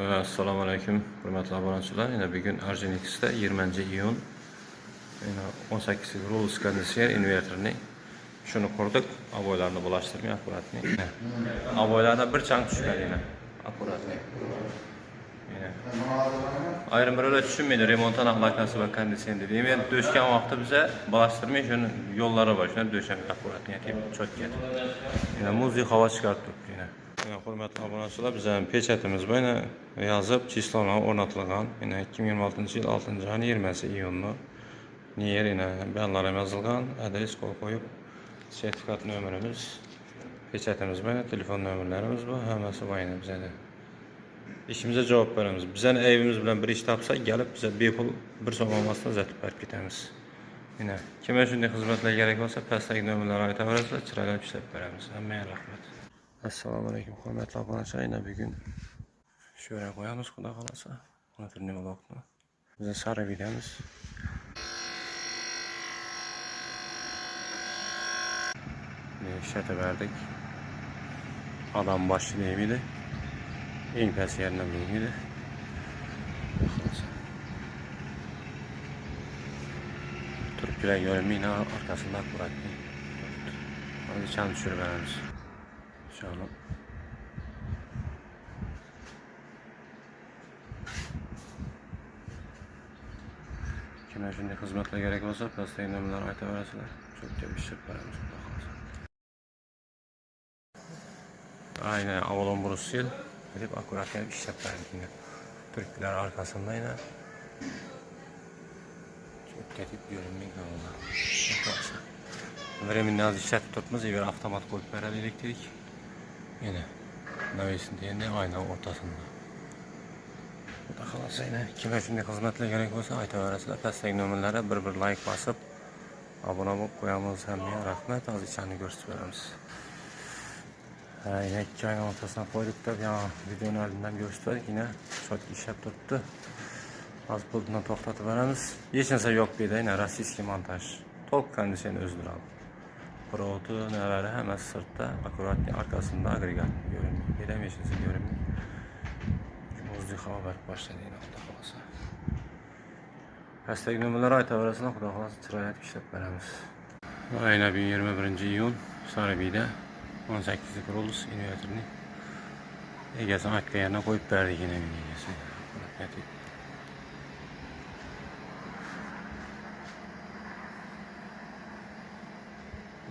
Assalomu alaykum, hurmatli obunachilar. Yana bugun Argenix'da 20-iyun 18 Rules konditsioner inverterning shuni qurdik. Avoylarni bo'lashtirmay akkuratni. Avoylardan bir chang tushgan yana. Akkuratni. Ayrim birlar tushunmaydi remontdan alakasi va konditsioner deydi. Men döşgan vaqtda biza bo'lashtirmay shuni yo'llari bor. Shuni döşamak akkuratni yetib chotga. Yana muzdek havo chiqarib turibdi yana. Hurmatli obunachilar, bizning pechatimiz bor. Yozib, chislonlar o'rnatilgan. 2026-yil 6-oyning 20-iyuni. Niyer bayanlar yozilgan, adres qo'yib, sertifikat nomerimiz, pechatimiz bor, telefon nomerlarimiz bor, hammasi bor bizda. İşimize cevap veramiz. Bizning evimiz bilan bir ish topsa, kelib biza bepul bir so'm olmasdan uzatib berib ketamiz. Kimga shunday xizmatlar kerak bo'lsa, pastdagi nomerlarga aytaverasizlar, chiroyli ishlab beramiz. Hammaga rahmat. Assalomu alaykum, hurmatli obunachilar. Bugun shu yerga qo'yamiz, xudo xolasa. Unutilgan vaqtni. Biz sari videomiz. İşlete verdik. Adam başı değil miydi? En pes yerinden değil miydi? Türkler görünmeyin ha, arkasında bırakmayın. Hadi çan düşürmemiz. Şu an. Kime şimdi hizmetle gerek olsa pastayı numaralar aytaverasizlar. Çok da bir şey yaparız. Aynen avalon Brussel. Hep akkurat gelip iş yaparız yine. Türkler arkasında yine. Çok ketip görünmeyin kanalda. Временный az işlet tutmaz. Bir avtomat koyup beraber elektrik. Yine. Navesinde yine aynı ortasında. Bu da kalasa yine. Kime şimdi hizmetle gerek olsa aytaverasizlar. Pastdagi nomerlere bir like basıp abone olup koyamız hammaga rahmat. Az içini gösteririz. Yine 2 ayın ortasına koyduk da videonun ardından gösterdik. Yine çok iş yaptırdı. Az bulduğundan toxtatıp veremiz. Hiç neyse yok bir de yine rossiyskiy montaj. Tok kondisyoner özdür abi. Provodu neleri hemen sırtta akkuratli arkasında agregat görünüyor. Bilemeyirsiniz görünüyor. Muzdek hava verip başladı yine xudo xolasa. Pastdagi nomerlar aytaverasizlar, xudo xolasa chiroyli ishlab beramiz. Ayna 21-iyun Sarabiyda 18 Rules inverterning egasini aytganlarni qo'yib berdik yine egasi.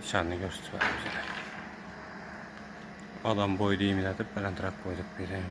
İçerini göstereyim size. Adam boyu deyimini atıp balantırak koyduk bir de.